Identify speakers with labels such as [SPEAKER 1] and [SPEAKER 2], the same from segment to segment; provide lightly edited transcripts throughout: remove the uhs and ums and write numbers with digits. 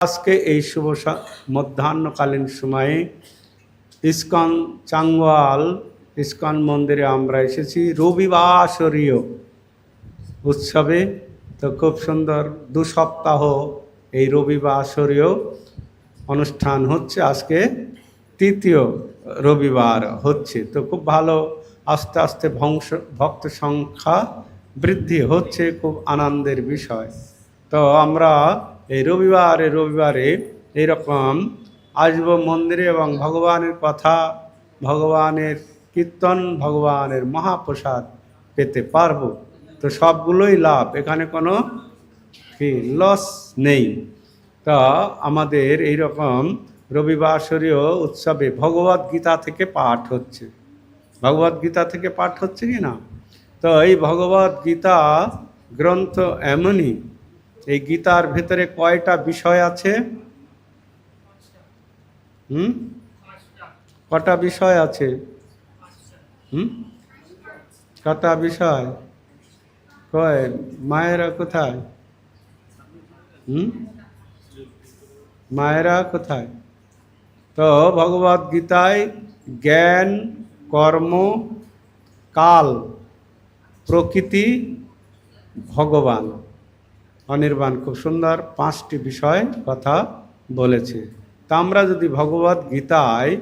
[SPEAKER 1] আজকে এই শুভ মধ্যাহ্নকালীন সময়ে ইস্কন চাঙ্গওয়াল ইস্কন মন্দিরে আমরা এসেছি রবিবাসরীয় উৎসবে। তো খুব সুন্দর 2 সপ্তাহ এই রবিবাসরীয় অনুষ্ঠান হচ্ছে। আজকে 3য় রবিবার হচ্ছে। তো খুব ভালো, আস্তে আস্তে ভক্ত সংখ্যা বৃদ্ধি হচ্ছে, খুব আনন্দের বিষয়। তো আমরা এই রবিবারে এইরকম আসব মন্দিরে এবং ভগবানের কথা, ভগবানের কীর্তন, ভগবানের মহাপ্রসাদ পেতে পারবো। তো সবগুলোই লাভ, এখানে কোনো কি লস নেই। তা আমাদের এইরকম রবিবাসরীয় উৎসবে ভগবদ্গীতা থেকে পাঠ হচ্ছে। ভগবদ্গীতা থেকে পাঠ হচ্ছে কি না? তো এই ভগবদ্গীতা গ্রন্থ এমনই, এই গীতার ভেতরে কয়টা বিষয় আছে? কটা বিষয় আছে? কটা বিষয়? কয় মায়েরা কোথায়? মায়েরা কোথায়? তো ভগবদ্গীতায় জ্ঞান, কর্ম, কাল, প্রকৃতি, ভগবান, অনির্বাণ, খুব সুন্দর 5টি বিষয় কথা বলেছে। তা আমরা যদি ভগবদ্গীতায়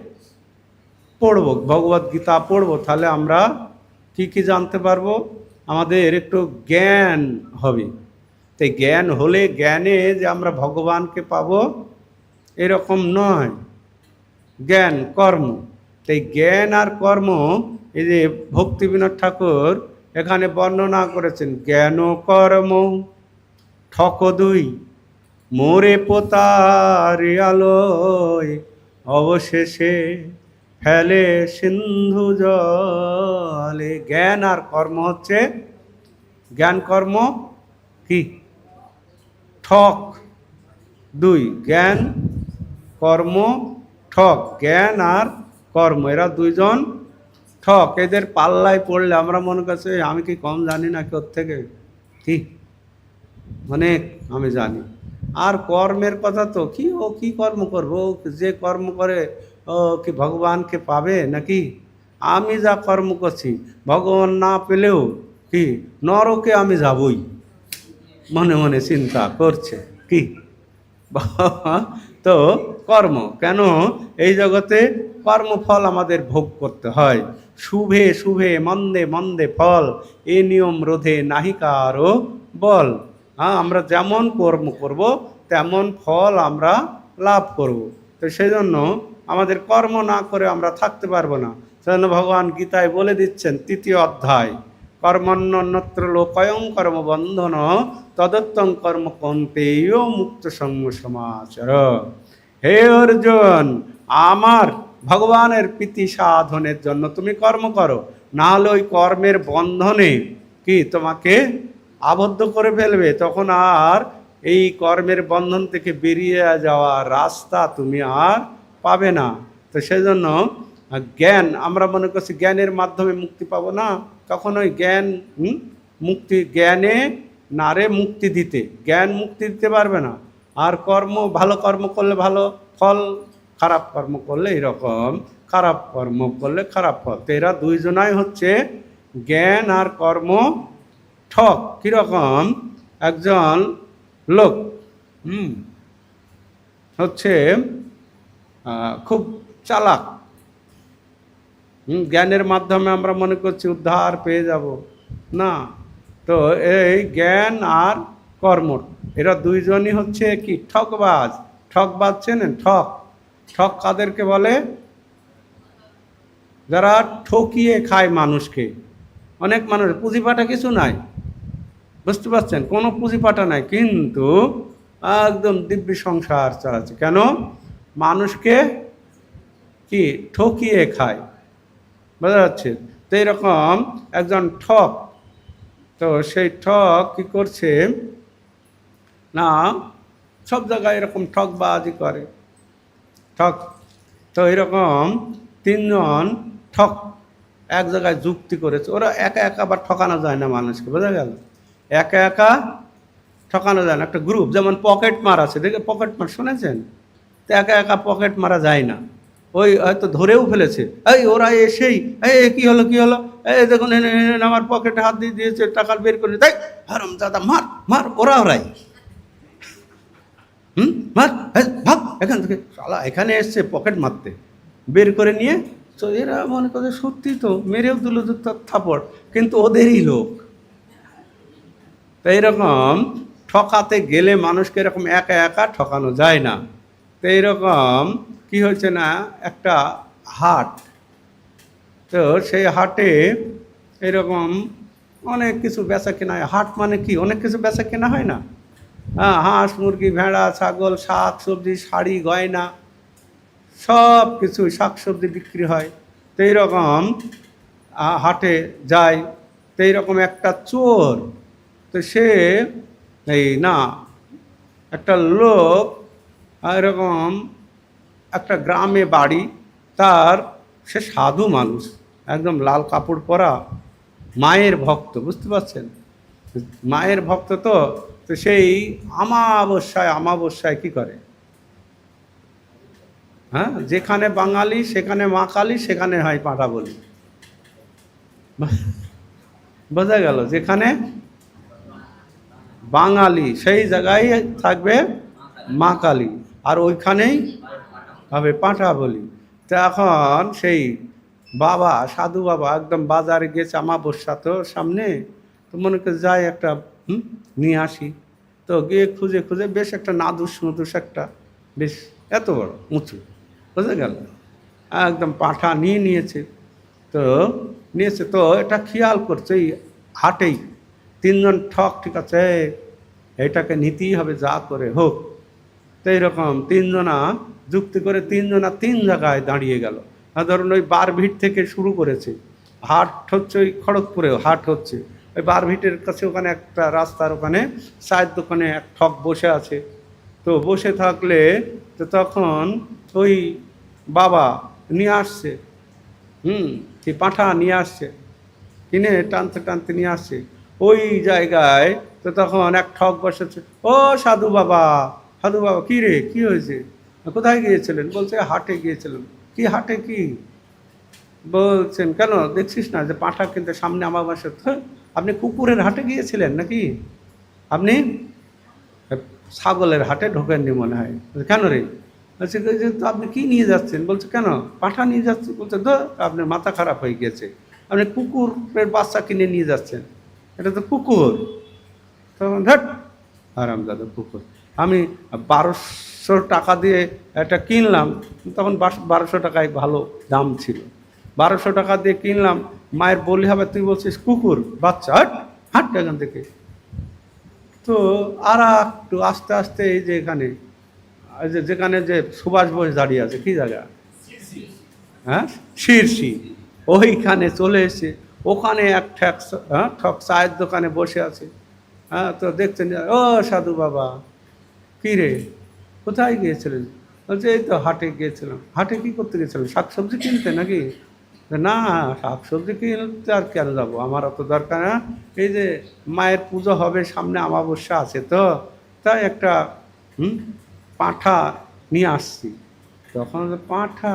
[SPEAKER 1] ভগবদ্গীতা পড়বো, তাহলে আমরা কি কি জানতে পারবো? আমাদের একটু জ্ঞান হবে। তাই জ্ঞান হলে, জ্ঞানে যে আমরা ভগবানকে পাবো এরকম নয়, জ্ঞান কর্ম। তাই জ্ঞান আর কর্ম, এই যে ভক্তিবিনোদ ঠাকুর এখানে বর্ণনা করেছেন, জ্ঞান কর্ম ঠক 2 মোরে পোতার আলোয় অবশেষে ফেলে সিন্ধু জলে। জ্ঞান আর কর্ম হচ্ছে, জ্ঞান কর্ম কি ঠক 2, জ্ঞান কর্ম ঠক। জ্ঞান আর কর্ম এরা 2জন ঠক। এদের পাল্লায় পড়লে আমরা মনে করছি আমি কি কম জানি না কি ওর থেকে, কি অনেক আমি জানি। আর কর্মের কথা তো কি, ও কি কর্ম করবো? যে কর্ম করে ও কি ভগবানকে পাবে নাকি? আমি যা কর্ম করছি, ভগবান না পেলেও কি নরকে আমি যাবই, মনে মনে চিন্তা করছে কি। তো কর্ম কেন? এই জগতে কর্মফল আমাদের ভোগ করতে হয়। শুভে শুভে মন্দে মন্দে ফল, এ নিয়ম রোধে নাহিকারও বল। আমরা যেমন কর্ম করব তেমন ফল আমরা লাভ করব। তো সেই জন্য আমাদের কর্ম না করে আমরা থাকতে পারবো না। সেজন্য ভগবান গীতায় বলে দিচ্ছেন 3য় অধ্যায়, কর্মণ্যন্যত্র লোকয়ং কর্মবন্ধন তদত্তং কর্ম কন্তেয় মুক্ত সঙ্গ সমাচার। হে অর্জুন, আমার ভগবানের প্রীতি সাধনের জন্য তুমি কর্ম করো, না হলে ওই কর্মের বন্ধনে কি তোমাকে আবদ্ধ করে ফেলবে। তখন আর এই কর্মের বন্ধন থেকে বেরিয়ে যাওয়ার রাস্তা তুমি আর পাবে না। তো সেজন্য জ্ঞান, আমরা মনে করছি জ্ঞানের মাধ্যমে মুক্তি পাবো না, তখন ওই জ্ঞান মুক্তি, জ্ঞানে নারে মুক্তি দিতে, জ্ঞান মুক্তি দিতে পারবে না। আর কর্ম, ভালো কর্ম করলে ভালো ফল, খারাপ কর্ম করলে এরকম, খারাপ কর্ম করলে খারাপ ফল। তো এরা 2জনাই হচ্ছে জ্ঞান আর কর্ম ঠক। কীরকম? একজন লোক হচ্ছে খুব চালাক, জ্ঞানের মাধ্যমে আমরা মনে করছি উদ্ধার পেয়ে যাব না। তো এই জ্ঞান আর কর্ম এরা 2জনই হচ্ছে কি ঠকবাজ। ঠকবাজ চেনেন? ঠক, ঠক কাদেরকে বলে? যারা ঠকিয়ে খায় মানুষকে। অনেক মানুষ পুঁজিপাটা কিছু নাই, বুঝতে পারছেন, কোনো পুঁজিপাটা নাই, কিন্তু একদম দিব্যি সংসার চালাচ্ছে। কেন? মানুষকে কি ঠকিয়ে খায়, বোঝা যাচ্ছে? তো এরকম একজন ঠক, তো সেই ঠক কি করছে না, সব জায়গায় এরকম ঠকবাজি করে, ঠক। তো এরকম 3জন ঠক এক জায়গায় যুক্তি করেছে। ওরা একা একা আবার ঠকানো যায় না মানুষকে, বোঝা গেল? একা একা ঠকানো যায় না। একটা গ্রুপ, যেমন পকেট মার আছে, দেখে পকেট মার শুনেছেন? তো একা একা পকেট মারা যায় না, ওই হয়তো ধরেও ফেলেছে, এই ওরা এসেই এই কি হলো কি হলো, এই দেখুন এনে এনে আমার পকেটে হাত দিয়ে দিয়েছে, টাকা বের করে, তাই হারাম দাদা মার মার, ওরাই মার, ভাগ এখান থেকে, শালা এখানে এসছে পকেট মারতে, বের করে নিয়ে। তো এরা মনে করে সত্যি তো, মেরেও দিল থাপড়, কিন্তু ওদেরই লোক। তো এইরকম ঠকাতে গেলে মানুষকে এরকম একা একা ঠকানো যায় না। তো এইরকম কি হয়েছে না, একটা হাট, তো সেই হাটে এরকম অনেক কিছু বেচা কেনা হয়। হাট মানে কি, অনেক কিছু বেচা কেনা হয় না? হ্যাঁ, হাঁস মুরগি ভেড়া ছাগল শাক সবজি শাড়ি গয়না সব কিছু শাক সবজি বিক্রি হয়। তো এইরকম হাটে যায়। তো এইরকম একটা চোর, তো সে এই না, একটা লোক এরকম একটা গ্রামে বাড়ি তার, সে সাধু মানুষ, একদম লাল কাপড় পরা, মায়ের ভক্ত, বুঝতে পারছেন? মায়ের ভক্ত। তো তো সেই আমাবস্যায় কি করে, হ্যাঁ, যেখানে বাঙালি সেখানে মা কালী, সেখানে হয় পাঁঠা বলি। বোঝা গেল? যেখানে বাঙালি সেই জায়গায় থাকবে মা কালী, আর ওইখানেই হবে পাঁঠা বলি। তো এখন সেই বাবা, সাধু বাবা একদম বাজারে গেছে, আমাবস্যা তো সামনে, তো মনে করে যাই একটা নিয়ে আসি। তো গিয়ে খুঁজে খুঁজে বেশ একটা নাদুস নুদুস একটা, বেশ এত বড় উঁচু, বুঝে গেল, একদম পাঁঠা নিয়েছে। তো নিয়েছে, তো এটা খেয়াল করছে এই হাটেই তিনজন ঠক, ঠিক আছে এটাকে নিতেই হবে যা করে হোক। তো এইরকম তিনজনা যুক্তি করে তিনজনা তিন জায়গায় দাঁড়িয়ে গেল। ধরুন ওই বারভিট থেকে শুরু করেছে, হাট হচ্ছে ওই খড়গপুরেও হাট হচ্ছে, ওই বারভিটের কাছে ওখানে একটা রাস্তার ওখানে চায়ের দোকানে এক ঠক বসে আছে। তো বসে থাকলে তো তখন ওই বাবা নিয়ে আসছে, কি পাঁঠা নিয়ে আসছে, কিনে টানতে টানতে নিয়ে আসছে ওই জায়গায়। তো তখন এক ঠক বসেছে, ও সাধু বাবা, সাধু বাবা কী রে, কী হয়েছে, কোথায় গিয়েছিলেন? বলছে হাটে গিয়েছিলাম। কি হাটে কি? বলছেন কেন, দেখছিস না যে পাঁঠা কিনতে সামনে আমাবস্যা? আপনি কুকুরের হাটে গিয়েছিলেন নাকি? আপনি ছাগলের হাটে ঢোকেননি মনে হয়। কেন রে? বলছে যে তো আপনি কী নিয়ে যাচ্ছেন? বলছে কেন, পাঁঠা নিয়ে যাচ্ছি। বলছে তো আপনার মাথা খারাপ হয়ে গিয়েছে, আপনি কুকুরের বাচ্চা কিনে নিয়ে যাচ্ছেন, এটা তো কুকুর। তখন ধট আরামদাদা কুকুর, আমি 1200 টাকা দিয়ে এটা কিনলাম, তখন 1200 টাকায় ভালো দাম ছিল, 1200 টাকা দিয়ে কিনলাম, মায়ের বলি হবে, তুই বলছিস কুকুর বাচ্চা, হাট হাট এখান থেকে। তো আর একটু আস্তে আস্তে এই যে এখানে, যেখানে যে সুভাষ বোস দাঁড়িয়ে আছে, কি জায়গা, হ্যাঁ শীর্ষি, ওইখানে চলে এসে ওখানে এক ঠক চায়ের দোকানে বসে আছে। হ্যাঁ, তো দেখছেন, ও সাধু বাবা কী রে, কোথায় গিয়েছিলেন? বলছে এই তো হাটে গিয়েছিলাম। হাটে কী করতে গিয়েছিলাম? শাক সবজি কিনতে নাকি? না, শাক সবজি কিনতে আর কেন যাবো, আমার অত দরকার না, এই যে মায়ের পুজো হবে সামনে, আমাবস্যা আছে তো, তাই একটা পাঁঠা নিয়ে আসছি। তখন পাঁঠা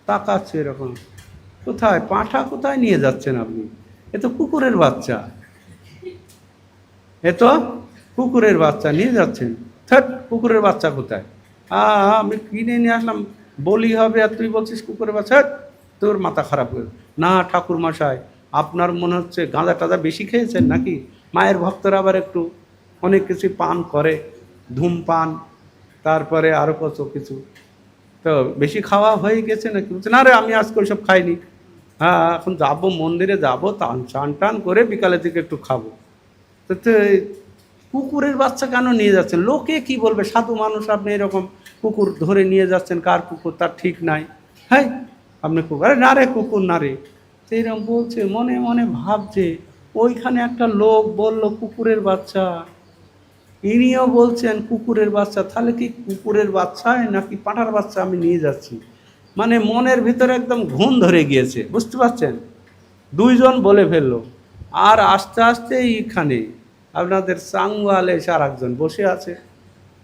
[SPEAKER 1] তাকাচ্ছে এরকম, কোথায় পাঁঠা, কোথায় নিয়ে যাচ্ছেন আপনি? এ তো কুকুরের বাচ্চা, এ তো কুকুরের বাচ্চা নিয়ে যাচ্ছেন। থাট, কুকুরের বাচ্চা কোথায়? আমি কিনে নিয়ে আসলাম, বলি হবে আর তুই বলছিস কুকুরের বাচ্চা? হ্যাট, তোর মাথা খারাপ হয়ে, না ঠাকুর মশাই, আপনার মনে হচ্ছে গাঁজা টাজা বেশি খেয়েছেন নাকি? মায়ের ভক্তরা আবার একটু অনেক কিছু পান করে, ধূমপান, তারপরে আরও কত কিছু, তো বেশি খাওয়া হয়ে গেছে নাকি? বলছে না রে, আমি আজকে ওইসব খাইনি। হ্যাঁ, এখন যাবো মন্দিরে, যাবো চান টান করে বিকালের দিকে একটু খাবো। তো কুকুরের বাচ্চা কেন নিয়ে যাচ্ছেন? লোকে কি বলবে, সাধু মানুষ আপনি এরকম কুকুর ধরে নিয়ে যাচ্ছেন, কার কুকুর তার ঠিক নাই, হ্যাঁ আপনি কুকুর, আরে না রে কুকুর না রে। তো এরকম বলছে, মনে মনে ভাবছে, ওইখানে একটা লোক বলল কুকুরের বাচ্চা, ইনিও বলছেন কুকুরের বাচ্চা, তাহলে কি কুকুরের বাচ্চায় নাকি পাঁঠার বাচ্চা আমি নিয়ে যাচ্ছি? মানে মনের ভিতরে একদম ঘুম ধরে গিয়েছে, বুঝতে পারছেন? দুইজন বলে ফেললো, আর আস্তে আস্তে এইখানে আপনাদের সাংওয়ালে এসে আর একজন বসে আছে।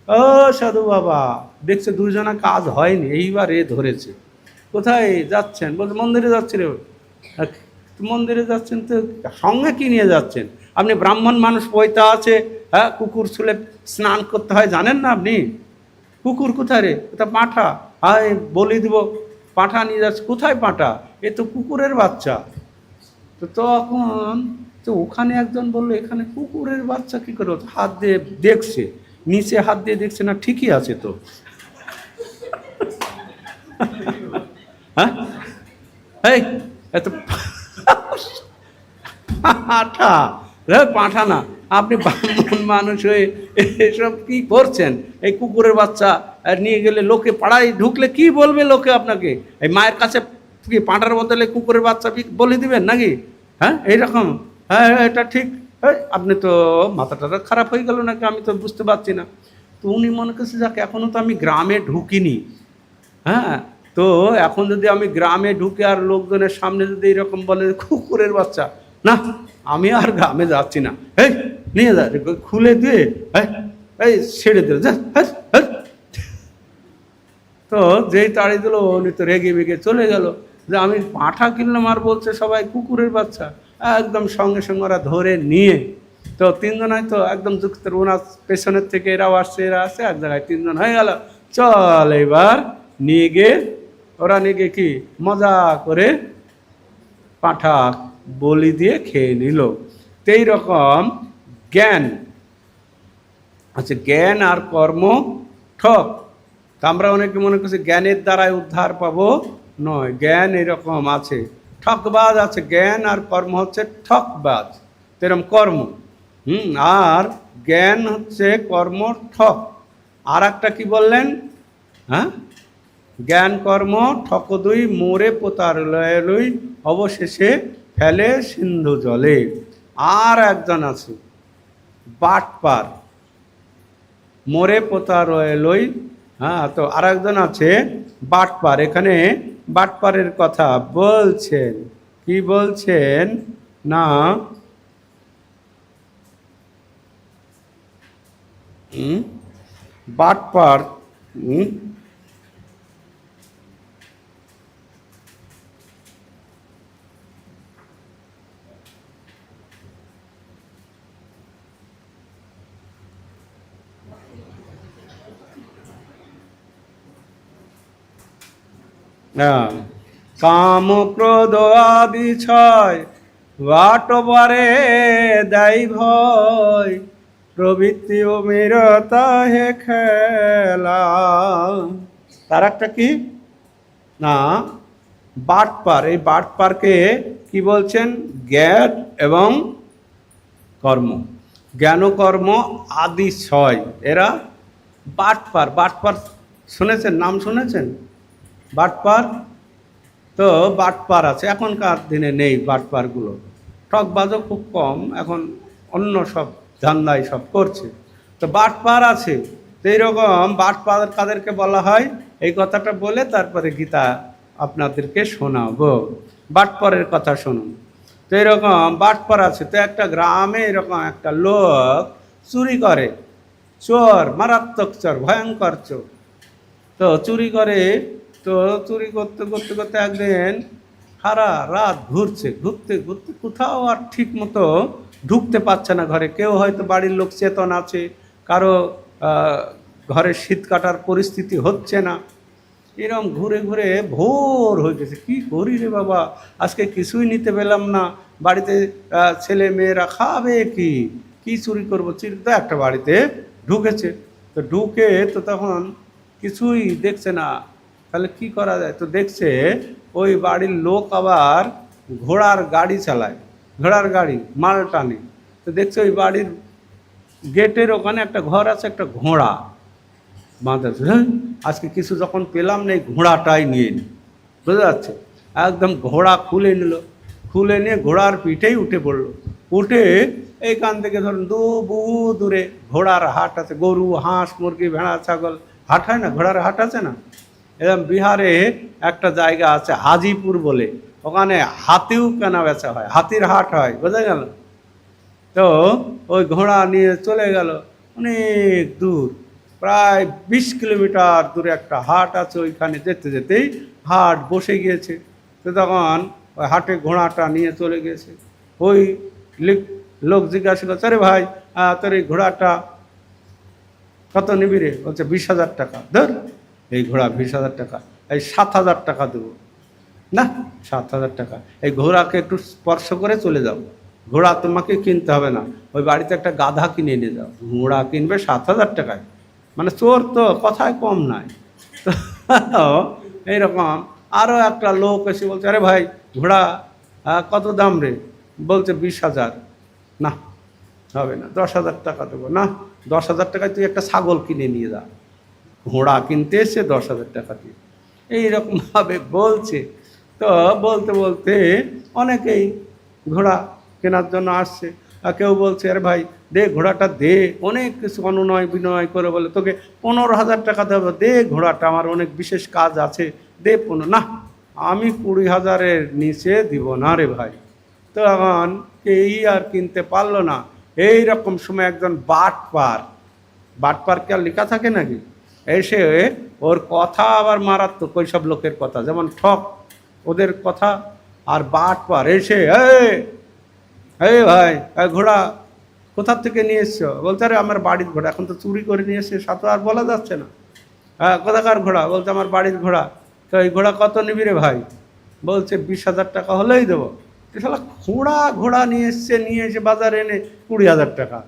[SPEAKER 1] ও সাধু বাবা, দেখছে দুজনা কাজ হয়নি, এইবার এ ধরেছে। কোথায় যাচ্ছেন? বলছে মন্দিরে যাচ্ছি রে। মন্দিরে যাচ্ছেন তো সঙ্গে কি নিয়ে যাচ্ছেন? আপনি ব্রাহ্মণ মানুষ, পয়তা আছে, হ্যাঁ, কুকুর ছুলে স্নান করতে হয়, জানেন না আপনি? কুকুর কোথায় রে? এটা পাঁঠা। হায় বলি দিব, পাঁঠা নিয়ে যাচ্ছে। কোথায় পাঁঠা? এ তো কুকুরের বাচ্চা। তো তখন তো ওখানে একজন বললো, এখানে কুকুরের বাচ্চা কি করে? হাত দিয়ে দেখছে, নিচে হাত দিয়ে দেখছে, না ঠিকই আছে তো। হ্যাঁ, এই এত পাঁঠা, পাঁঠা না, আপনি ব্রাহ্মণ মানুষ হয়ে এসব কি করছেন? এই কুকুরের বাচ্চা নিয়ে গেলে লোকে পাড়ায় ঢুকলে কি বলবে লোকে আপনাকে? এই মায়ের কাছে কি পাঁঠার বদলে কুকুরের বাচ্চা বলে দিবেন নাকি? হ্যাঁ, এইরকম। হ্যাঁ, এটা ঠিক। আপনি তো মাথাটা খারাপ হয়ে গেল নাকি, আমি তো বুঝতে পারছি না। তো উনি মনে করছে, যাক এখনও তো আমি গ্রামে ঢুকিনি, হ্যাঁ, তো এখন যদি আমি গ্রামে ঢুকে আর লোকজনের সামনে যদি এরকম বলে কুকুরের বাচ্চা, না আমি আর গ্রামে যাচ্ছি না। এই নিয়ে যা, খুলে দিয়ে এই ছেড়ে দিল, যা। তো যেই তাড়ি দিল, উনি তো রেগে বেগে চলে গেল যে আমি পাঁঠা কিনলাম আর বলছে সবাই কুকুরের বাচ্চা। একদম সঙ্গে সঙ্গে ওরা ধরে নিয়ে, তো তিনজনাই তো একদম যুক্ত, ওনার পেছনের থেকে এরাও আসছে, এরা আসছে, এক জায়গায় তিনজন হয়ে গেল। চল এবার নিয়ে গিয়ে, ওরা নিয়ে গিয়ে কি মজা করে পাঁঠা বলি দিয়ে খেয়ে নিল। তো এইরকম জ্ঞান আচ্ছা, জ্ঞান আর কর্ম ঠক। তা আমরা অনেকে মনে করছি জ্ঞানের দ্বারাই উদ্ধার পাবো, নয়। জ্ঞান এরকম আছে, ঠকবাজ আছে। জ্ঞান আর কর্ম হচ্ছে ঠকবাজ, এরকম কর্ম। আর জ্ঞান হচ্ছে কর্ম ঠক। আর একটা কি বললেন? হ্যাঁ, জ্ঞান কর্ম ঠক দুই, মোরে পোতার লয় লই, অবশেষে ফেলে সিন্ধু জলে। আর একজন আছে বাটপার, মোরে পোতা রয়ে লই। হ্যাঁ, তো আর একজন আছে বাটপার। এখানে বাটপারের কথা বলছেন, কি বলছেন না, বাটপার কাম ক্রোধ আদি ছয়, বাটবারে দেয় ভয়, প্রবৃত্তি ও মেরতা হে খেলা। তার একটা কি না, বাটপার। এই বাটপারকে কি বলছেন? জ্ঞান এবং কর্ম, জ্ঞান ও কর্ম আদি ছয়, এরা বাটপার। বাটপার শুনেছেন, নাম শুনেছেন বাটপার? তো বাটপার আছে, এখনকার দিনে নেই বাটপারগুলো। ঠকবাজও খুব কম, এখন অন্য সব ধান্দাই সব করছে। তো বাটপার আছে। তো এইরকম বাটপার কাদেরকে বলা হয়, এই কথাটা বলে তারপরে গীতা আপনাদেরকে শোনাবো। বাটপারের কথা শুনুন। তো এরকম বাটপার আছে। তো একটা গ্রামে এরকম একটা লোক চুরি করে, চোর, মারাত্মক চোর, ভয়ঙ্কর চোর। তো চুরি করে, তো চুরি করতে করতে করতে একদিন সারা রাত ঘুরছে, ঘুরতে ঘুরতে কোথাও আর ঠিক মতো ঢুকতে পারছে না ঘরে। কেউ হয়তো বাড়ির লোক চেতন আছে, কারো ঘরে শীত কাটার পরিস্থিতি হচ্ছে না। এরকম ঘুরে ঘুরে ভোর হয়ে গেছে, কি করি রে বাবা, আজকে কিছুই নিতে পেলাম না, বাড়িতে ছেলে মেয়েরা খাবে কি, কি চুরি করবো? চুরি তো একটা বাড়িতে ঢুকেছে। তো ঢুকে তো তখন কিছুই দেখছে না, তাহলে কি করা যায়? তো দেখছে ওই বাড়ির লোক আবার ঘোড়ার গাড়ি চালায়, ঘোড়ার গাড়ি মাল টানে। তো দেখছে ওই বাড়ির গেটের ওখানে একটা ঘর আছে, একটা ঘোড়া বাঁধা আছে। হ্যাঁ, আজকে কিছু যখন পেলাম না, এই ঘোড়াটাই নিয়ে নি, বুঝতে যাচ্ছে। একদম ঘোড়া খুলে নিল, খুলে নিয়ে ঘোড়ার পিঠেই উঠে পড়লো। উঠে এইখান থেকে ধরুন বহু দূরে ঘোড়ার হাট আছে, গরু, হাঁস, মুরগি, ভেড়া, ছাগল হাট হয় না, ঘোড়ার হাট আছে না? এরকম বিহারে একটা জায়গা আছে হাজিপুর বলে, ওখানে হাতিও কেনা বেচা হয়, হাতির হাট হয়, বোঝা গেল? তো তো ওই ঘোড়া নিয়ে চলে গেল অনেক দূর, প্রায় 20 কিলোমিটার দূরে একটা হাট আছে, ওইখানে যেতে যেতেই হাট বসে গিয়েছে। তো তখন ওই হাটে ঘোড়াটা নিয়ে চলে গেছে। ওই লোক জিজ্ঞাসা করছে, আরে ভাই তোর এই ঘোড়াটা কত নিবি রে? বলছে 20,000 টাকা। ধর, এই ঘোড়া 20,000 টাকা, এই 7,000 টাকা দেবো। না, 7,000 টাকা, এই ঘোড়াকে একটু স্পর্শ করে চলে যাও, ঘোড়া তোমাকে কিনতে হবে না, ওই বাড়িতে একটা গাধা কিনে নিয়ে যাও, ঘোড়া কিনবে 7,000 টাকায়। মানে চোর তো কথায় কম নাই। তো এইরকম আরও একটা লোক এসে বলছে, আরে ভাই ঘোড়া কত দাম রে? বলছে 20,000। না, হবে না, 10,000 টাকা দেবো। না, 10,000 টাকায় তুই একটা ছাগল কিনে নিয়ে যা, ঘোড়া কিনতে এসে 10,000 টাকা দিয়ে। এইরকমভাবে বলছে। তো বলতে বলতে অনেকেই ঘোড়া কেনার জন্য আসছে। আর কেউ বলছে, আরে ভাই দে ঘোড়াটা দে, অনেক কিছু অনুনয় বিনয় করে বলে, তোকে 15,000 টাকা দেবো, দে ঘোড়াটা, আমার অনেক বিশেষ কাজ আছে, দে 15। না, আমি 20,000-এর নিচে দিব না রে ভাই। তো এখন এই আর কিনতে পারলো না। এই রকম সময় একজন বাটপার কি আর লেখা থাকে নাকি, এসে ওর কথা আবার মারাত্মক, ওই সব লোকের কথা, যেমন ঠক ওদের কথা, আর বাটপার এসে, এই ভাই ঘোড়া কোথার থেকে নিয়ে এসছো? বলছে, আরে আমার বাড়ির ঘোড়া, এখন তো চুরি করে নিয়ে এসছে, সাথে আর বলা যাচ্ছে না। কোথাকার ঘোড়া? বলছে আমার বাড়ির ঘোড়া। তো এই ঘোড়া কত নিবি রে ভাই? বলছে 20,000 টাকা হলেই দেবো। শালা ঘোড়া নিয়ে এসে বাজারে এনে 20,000 টাকা।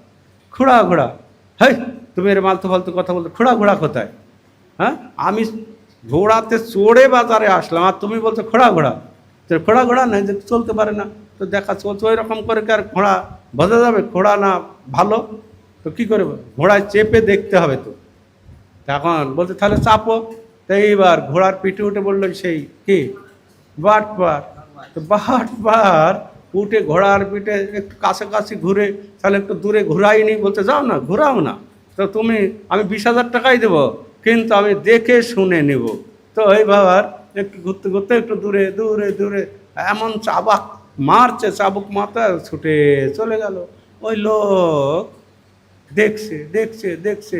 [SPEAKER 1] ঘোড়া, হেই তুমি এর মালতু ফালতু কথা বলতে, ঘোড়া কোথায়? হ্যাঁ, আমি ঘোড়াতে চড়ে বাজারে আসলাম, আর তুমি বলছো ঘোড়া। তো ঘোড়া নাই যে চলতে পারে না, তো দেখা চলছে ওই রকম করে কি আর ঘোড়া বোঝা যাবে ঘোড়া না ভালো? তো কী করে ঘোড়ায় চেপে দেখতে হবে। তো এখন বলছে তাহলে চাপো। তো এইবার ঘোড়ার পিঠে উঠে বললো সেই কি বাটপার। তো বাটপার উঠে ঘোড়ার পিঠে একটু কাছাকাছি ঘুরে, তাহলে একটু দূরে ঘুরাইনি, বলতে যাও না, ঘুরাও না, তো আমি 20,000 টাকাই দেবো, কিন্তু আমি দেখে শুনে নেব। তো এইবার একটু ঘুরতে ঘুরতে একটু দূরে এমন চাবুক মাথা ছুটে চলে গেল। ওই লোক দেখছে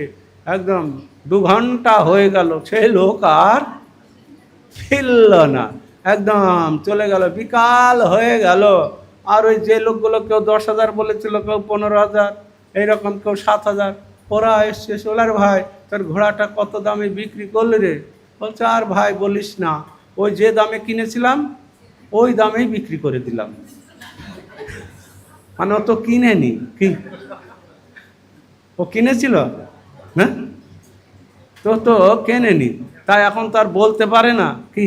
[SPEAKER 1] একদম 2 ঘন্টা হয়ে গেল, সেই লোক আর ফিরল না, একদম চলে গেল, বিকাল হয়ে গেল। আর ওই যে লোকগুলো কেউ 10,000 বলেছিল, কেউ 15,000, এইরকম কেউ 7,000, ওরা এসছে। সোলার ভাই তোর ঘোড়াটা কত দামে বিক্রি করলি রে? বলছে, আর ভাই বলিস না, ওই যে দামে কিনেছিলাম ওই দামেই বিক্রি করে দিলাম। মানে ও তো কিনেনি, কি ও কিনেছিল? হ্যাঁ, তো কেনেনি, তাই এখন তো আর বলতে পারে না কি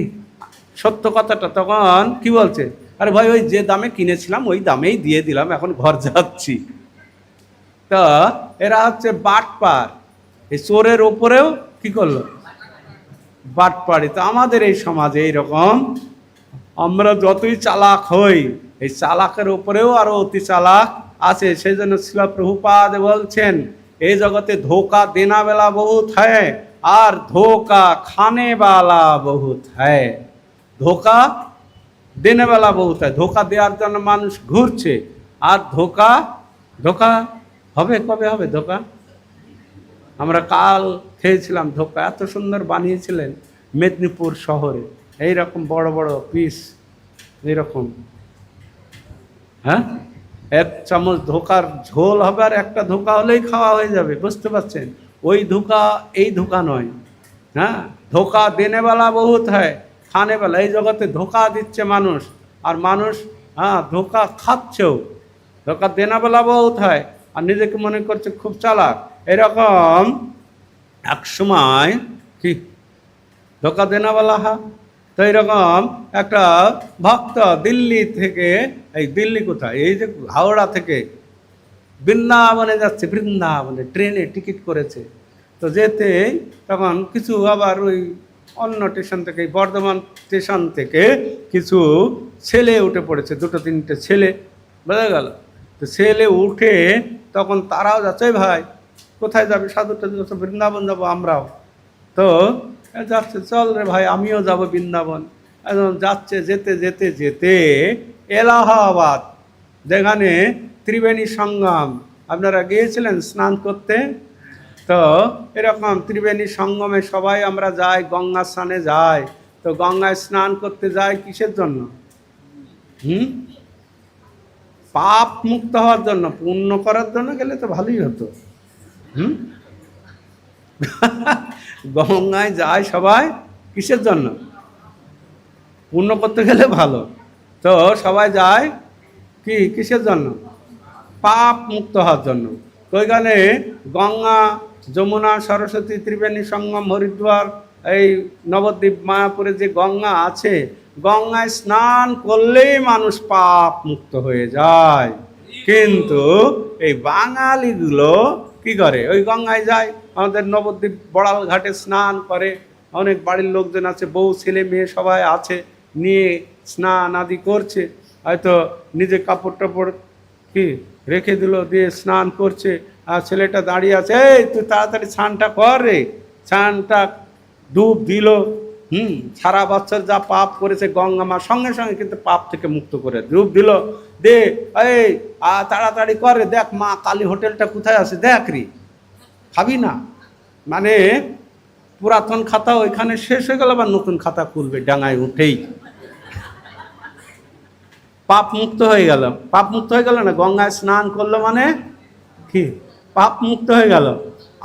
[SPEAKER 1] সত্য কথাটা। তখন কি বলছে, আরে ভাই ওই যে দামে কিনেছিলাম ওই দামেই দিয়ে দিলাম, এখন ঘর যাচ্ছি। তা এরা হচ্ছে বাটপার, এই চোরের ওপরেও কি করলো বাটপাড়ি। তো আমাদের এই সমাজে এইরকম, আমরা যতই চালাক হই, এই চালাকের উপরেও আরো অতি চালাক আছে। সেই জন্য শিল প্রভুপাদ বলছেন, এই জগতে ধোকা দেনা বেলা বহুত হ্যায়, আর ধোকা খানে বালা বহুত হ্যায়। ধোকা দেনে বেলা বহুত হয়, ধোকা দেওয়ার জন্য মানুষ ঘুরছে, আর ধোকা হবে, কবে হবে ধোকা? আমরা কাল খেয়েছিলাম ধোকা, এত সুন্দর বানিয়েছিলেন মেদিনীপুর শহরে, এইরকম বড় বড় পিস, এইরকম। হ্যাঁ, 1 চামচ ধোকার ঝোল হবে, আর একটা ধোকা হলেই খাওয়া হয়ে যাবে, বুঝতে পারছেন? ওই ধোকা এই ধোকা নয়। হ্যাঁ, ধোকা দেনেবেলা বহুত হয়, খানেবেলা, এই জগতে ধোকা দিচ্ছে মানুষ, আর মানুষ ধোকা খাচ্ছেও। ধোকা দেনাবেলা বহুত হয়, আর নিজেকে মনে করছে খুব চালাক। এরকম এক সময় কি ধোকা দেনাবেলা তো এইরকম একটা ভক্ত দিল্লি থেকে, এই দিল্লি কোথায়, এই যে হাওড়া থেকে বৃন্দাবনে যাচ্ছে, বৃন্দাবনে ট্রেনে টিকিট করেছে। তো যেতে তখন কিছু আবার ওই অন্য স্টেশন থেকে, বর্ধমান স্টেশন থেকে কিছু ছেলে উঠে পড়েছে, 2-3টে ছেলে, বোঝা গেল। তো ছেলে উঠে তখন তারাও যাচ্ছে, ভাই কোথায় যাবে? সাধুটা যাচ্ছে, বৃন্দাবন যাবো আমরাও। তো যাচ্ছে, চল রে ভাই আমিও যাব বৃন্দাবন। একদম যাচ্ছে, যেতে এলাহাবাদ, যেখানে ত্রিবেণী সঙ্গম, আপনারা গিয়েছিলেন স্নান করতে? তো এরকম ত্রিবেণী সঙ্গমে সবাই আমরা যাই, গঙ্গা স্নানে যাই। তো গঙ্গায় স্নান করতে যাই কিসের জন্য? হুম, পাপ মুক্ত হওয়ার জন্য, পুণ্য করার জন্য গেলে তো ভালোই হতো। হুম, গঙ্গায় যায় সবাই কিসের জন্য? পুণ্য করতে গেলে ভালো। তো সবাই যায় কি কিসের জন্য? পাপ মুক্ত হওয়ার জন্য। তো ওইখানে গঙ্গা, যমুনা, সরস্বতী, ত্রিবেণী সঙ্গম, হরিদ্বার, এই নবদ্বীপ, মায়াপুরে যে গঙ্গা আছে, গঙ্গায় স্নান করলেই মানুষ পাপ মুক্ত হয়ে যায়। কিন্তু এই বাঙালিগুলো কি করে? ওই গঙ্গায় যায়, আমাদের নবদ্বীপ বড়াল ঘাটে স্নান করে, অনেক বাড়ির লোকজন আছে, বউ ছেলে মেয়ে সবাই আছে, নিয়ে স্নান আদি করছে, হয়তো নিজে কাপড় টাপড় কি রেখে দিল, দিয়ে স্নান করছে। আর ছেলেটা দাঁড়িয়ে আছে, এই তুই তাড়াতাড়ি স্নানটা কর রে। স্নানটা ডুব দিল, সারা বছর যা পাপ করেছে গঙ্গা মা সঙ্গে সঙ্গে কিন্তু পাপ থেকে মুক্ত করে ডুব দিল। দে এই তাড়াতাড়ি কর রে, দেখ মা কালী হোটেলটা কোথায় আছে দেখ রে। খাবি না মানে পুরাতন খাতা ওইখানে শেষ হয়ে গেল, আবার নতুন খাতা খুলবে ডাঙায় উঠেই। পাপ মুক্ত হয়ে গেল। পাপ মুক্ত হয়ে গেল না, গঙ্গায় স্নান করলো মানে কি পাপ মুক্ত হয়ে গেল।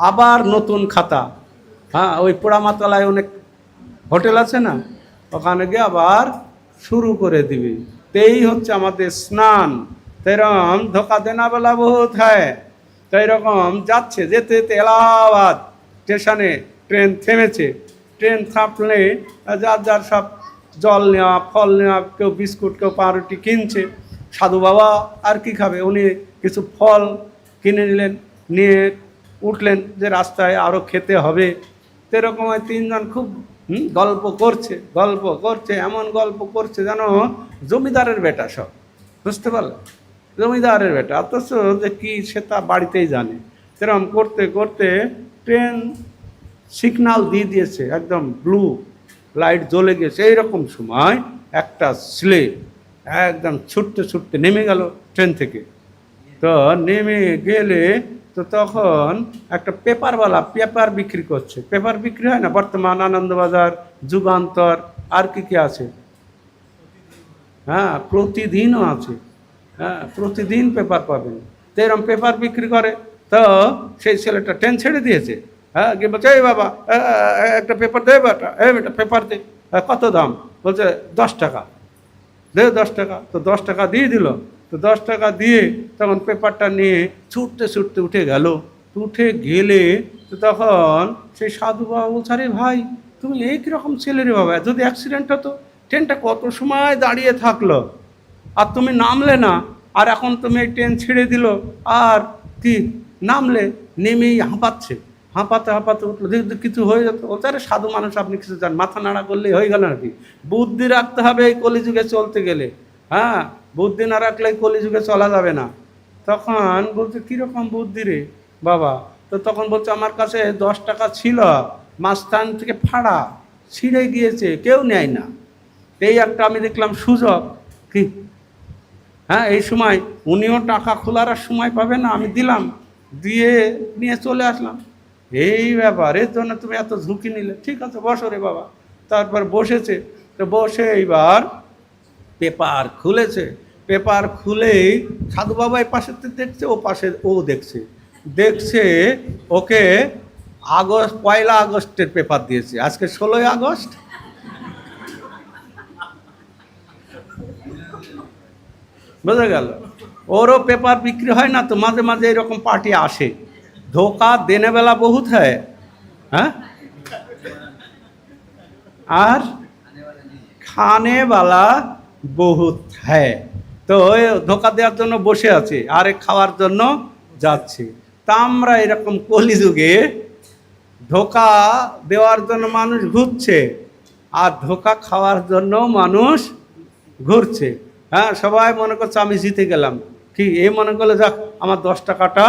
[SPEAKER 1] আবার নতুন খাতা, হ্যাঁ, ওই পোড়ামাতলায় অনেক হোটেল আছে না, ওখানে গিয়ে আবার শুরু করে দিবি। এই হচ্ছে আমাদের স্নান। তেরম ধোকা দেনা বেলা বহুত হয়। তো এরকম যাচ্ছে, যেতে যেতে এলাহাবাদ স্টেশনে ট্রেন থেমেছে। ট্রেন থামলে যার যার সব জল নেওয়া, ফল নেওয়া, কেউ বিস্কুট, কেউ পাউরুটি কিনছে। সাধু বাবা আর কি খাবে, উনি কিছু ফল কিনে নিলেন, নিয়ে উঠলেন যে রাস্তায় আরও খেতে হবে। তো এরকম তিনজন খুব গল্প করছে, এমন গল্প করছে যেন জমিদারের বেটা সব, বুঝতে পারল? জমিদারের বেটা, অথচ যে কি সে তা বাড়িতেই জানে। সেরকম করতে করতে ট্রেন সিগনাল দিয়ে দিয়েছে, একদম ব্লু লাইট জ্বলে গেছে। এইরকম সময় একটা ছেলে একদম ছুটতে ছুটতে নেমে গেল ট্রেন থেকে। তো নেমে গেলে তো তখন একটা পেপারওয়ালা পেপার বিক্রি করছে। পেপার বিক্রি হয় না বর্তমান, আনন্দবাজার, যুগান্তর, আর কি কি আছে, হ্যাঁ প্রতিদিনও আছে, হ্যাঁ প্রতিদিন পেপার পাবেন। তো এরকম পেপার বিক্রি করে। তো সেই ছেলেটা ট্রেন ছেড়ে দিয়েছে, হ্যাঁ কি বলছে, এই বাবা একটা পেপার দে, বেটা বেটা পেপার দে। কত দাম? বলছে 10 টাকা। দে 10 টাকা। তো 10 টাকা দিয়ে দিল। তো 10 টাকা দিয়ে তখন পেপারটা নিয়ে ছুটতে ছুটতে উঠে গেল। উঠে গেলে তো তখন সেই সাধু বাবা বলছে, আরে ভাই তুমি এই কীরকম ছেলে রে বাবা, যদি অ্যাক্সিডেন্ট হতো, ট্রেনটা কত সময় দাঁড়িয়ে থাকলো আর তুমি নামলে না, আর এখন তুমি এই ট্রেন ছেড়ে দিল আর কি নামলে, নেমেই হাঁপাতে উঠলো, দেখতে কিছু হয়ে যেত। বলছে, আরে সাধু মানুষ আপনি কিছু জান, মাথা নাড়া করলেই হয়ে গেল নাকি? বুদ্ধি রাখতে হবে এই কলিযুগে চলতে গেলে, হ্যাঁ বুদ্ধি না রাখলে এই কলিযুগে চলা যাবে না। তখন বলছে, কীরকম বুদ্ধি রে বাবা? তো তখন বলছে, আমার কাছে 10 টাকা ছিল, মাঝখান থেকে ফাড়া ছিঁড়ে গিয়েছে, কেউ নেয় না। এই একটা আমি দেখলাম সুযোগ, কি হ্যাঁ এই সময় উনিও টাকা খোলার আর সময় পাবে না, আমি দিলাম, দিয়ে নিয়ে চলে আসলাম। এই ব্যাপার, এর জন্য তুমি এত ঝুঁকি নিলে? ঠিক আছে বসো রে বাবা। তারপর বসেছে। তো বসে এইবার পেপার খুলেছে। পেপার খুলেই সাধু বাবা এই পাশে দেখছে, ও পাশে ও দেখছে ওকে পয়লা আগস্টের পেপার দিয়েছে, আজকে 16ই আগস্ট। বোঝা গেল? ওরও পেপার বিক্রি হয় না তো, মাঝে মাঝে এরকম পার্টি আসে। ধোকা দেনে বেলা বহুত হয়, হ্যাঁ, আর খানে বালা বহুত হ্যাঁ। তো ওই ধোকা দেওয়ার জন্য বসে আছে, আরে খাওয়ার জন্য যাচ্ছে। তা আমরা এরকম কলিযুগে ধোকা দেওয়ার জন্য মানুষ ঘুরছে, আর ধোকা খাওয়ার জন্য মানুষ ঘুরছে। হ্যাঁ, সবাই মনে করছে আমি জিতে গেলাম, কি এই মনে করলে যাক আমার 10 টাকাটা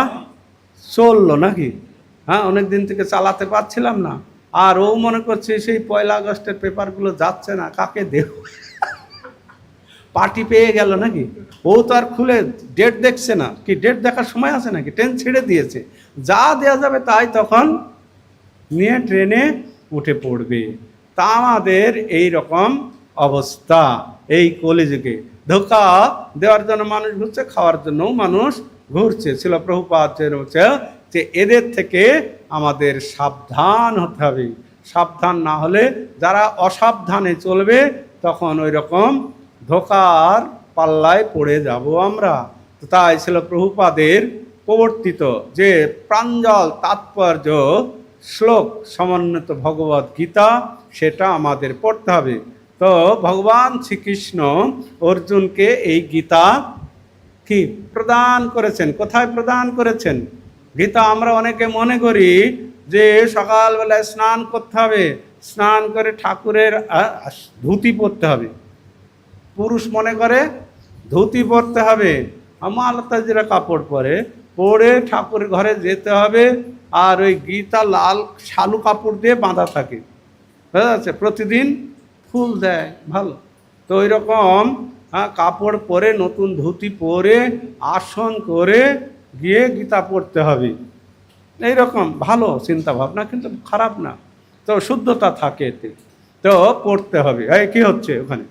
[SPEAKER 1] চললো নাকি, হ্যাঁ অনেক দিন থেকে চালাতে পারছিলাম না। আর ও মনে করছে সেই পয়লা আগস্টের পেপারগুলো যাচ্ছে না, কাকে দেব? পার্টি পেয়ে গেল নাকি, ও তো আর খুলে ডেট দেখছে না, কি ডেট দেখার সময় আছে নাকি, ট্রেন ছেড়ে দিয়েছে, যা দেওয়া যাবে তাই তখন নিয়ে ট্রেনে উঠে পড়বে। তা আমাদের এই রকম অবস্থা এই কলিযুগে, ধোঁকা দেওয়ার জন্য মানুষ ঘুরছে, খাওয়ার জন্যও মানুষ ঘুরছে। ছিল প্রভুপাদ যে এদের থেকে আমাদের সাবধান হতে হবে। সাবধান না হলে, যারা অসাবধানে চলবে, তখন ওই রকম ধোঁকার পাল্লায় পড়ে যাব আমরা। তো তাই ছিল প্রভুপাদের প্রবর্তিত যে প্রাঞ্জল তাৎপর্য শ্লোক সমন্বিত ভগবদ গীতা, সেটা আমাদের পড়তে হবে। তো ভগবান শ্রীকৃষ্ণ অর্জুনকে এই গীতা কি প্রদান করেছেন। কোথায় প্রদান করেছেন? গীতা আমরা অনেকে মনে করি যে সকালবেলায় স্নান করতে হবে, স্নান করে ঠাকুরের ধুতি পরতে হবে। পুরুষ মনে করে ধুতি পরতে হবে, মালতাজিরা কাপড় পরে ঠাকুরের ঘরে যেতে হবে। আর ওই গীতা লাল শালু কাপড় দিয়ে বাঁধা থাকে, বুঝা যাচ্ছে, প্রতিদিন ফুল দেয়, ভালো। তো ওই রকম কাপড় পরে, নতুন ধুতি পরে, আসন করে গিয়ে গীতা পড়তে হবে। এইরকম ভালো চিন্তা ভাবনা, কিন্তু খারাপ না, তো শুদ্ধতা থাকে এতে, তো পড়তে হবে। এই কি হচ্ছে ওখানে?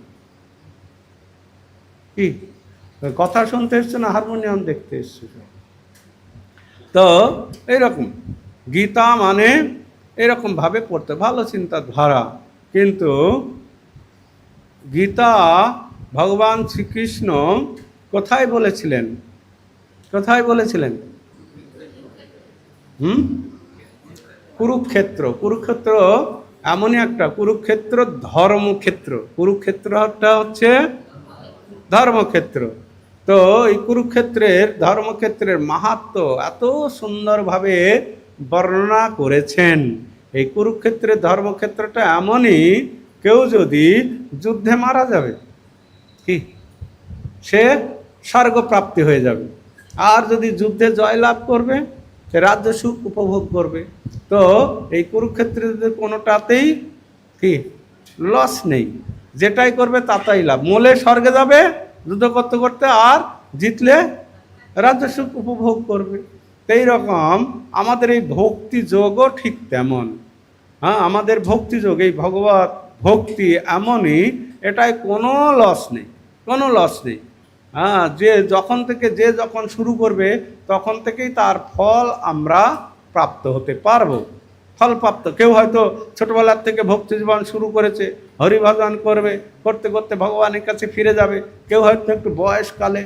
[SPEAKER 1] কি কথা শুনতে এসছে না হারমোনিয়াম দেখতে এসছে? তো এইরকম গীতা মানে এরকমভাবে পড়তে, ভালো চিন্তাধারা। কিন্তু গীতা ভগবান শ্রীকৃষ্ণ কোথায় বলেছিলেন? কোথায় বলেছিলেন? কুরুক্ষেত্র। কুরুক্ষেত্র এমনই একটা, কুরুক্ষেত্র ধর্মক্ষেত্র। কুরুক্ষেত্রটা হচ্ছে ধর্মক্ষেত্র। তো এই কুরুক্ষেত্রের ধর্মক্ষেত্রের মাহাত্ম্য এত সুন্দরভাবে বর্ণনা করেছেন। এই কুরুক্ষেত্রের ধর্মক্ষেত্রটা এমনই, কেউ যদি যুদ্ধে মারা যাবে, কি সে স্বর্গপ্রাপ্তি হয়ে যাবে, আর যদি যুদ্ধে জয়লাভ করবে সে রাজ্য সুখ উপভোগ করবে। তো এই কুরুক্ষেত্রের কোনোটাতেই কি লস নেই, যেটাই করবে তাতেই লাভ। মলে স্বর্গে যাবে যুদ্ধ করতে করতে, আর জিতলে রাজ্য সুখ উপভোগ করবে। এই রকম আমাদের এই ভক্তি যোগও ঠিক তেমন। আমাদের ভক্তি যোগ, এই ভগবত ভক্তি এমনই, এটাই কোনো লস নেই, কোনো লস নেই। যে যখন শুরু করবে তখন থেকেই তার ফল আমরা প্রাপ্ত হতে পারবো, ফলপ্রাপ্ত। কেউ হয়তো ছোটবেলার থেকে ভক্তি জীবন শুরু করেছে, হরিভজন করবে, করতে করতে ভগবানের কাছে ফিরে যাবে। কেউ হয়তো একটু বয়সকালে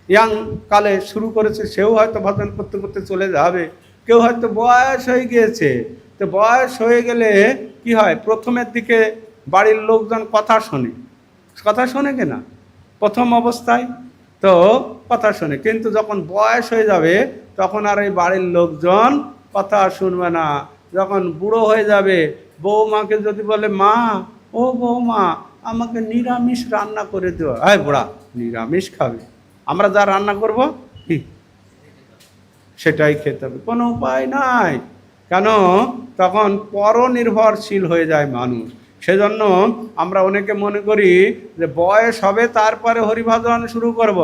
[SPEAKER 1] ইয়াং কালে শুরু করেছে, সেও হয়তো ভজন করতে করতে চলে যাবে। কেউ হয়তো বয়স হয়ে গিয়েছে, তো বয়স হয়ে গেলে কি হয়, প্রথমের দিকে বাড়ির লোকজন কথা শোনে কিনা প্রথম অবস্থায়, তো কথা শোনে, কিন্তু যখন বয়স হয়ে যাবে তখন আর এই বাড়ির লোকজন কথা শুনবে না। যখন বুড়ো হয়ে যাবে, বৌমাকে যদি বলে, মা, ও বৌমা, আমাকে নিরামিষ রান্না করে দেওয়া, হ্যাঁ বুড়া নিরামিষ খাবে, আমরা যা রান্না করব কি সেটাই খেতে হবে, কোনো উপায় নাই। কেন? তখন পরনির্ভরশীল হয়ে যায় মানুষ। সেজন্য আমরা অনেকে মনে করি যে বয়স হবে তারপরে হরিভজন শুরু করব।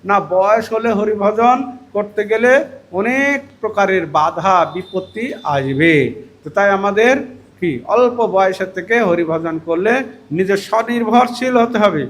[SPEAKER 1] না, বয়স হলে হরিভজন করতে গেলে অনেক প্রকারের বাধা বিপত্তি আসবে। তো তাই আমাদের কি অল্প বয়সের থেকে হরিভজন করলে নিজে স্বনির্ভরশীল হতে হবে।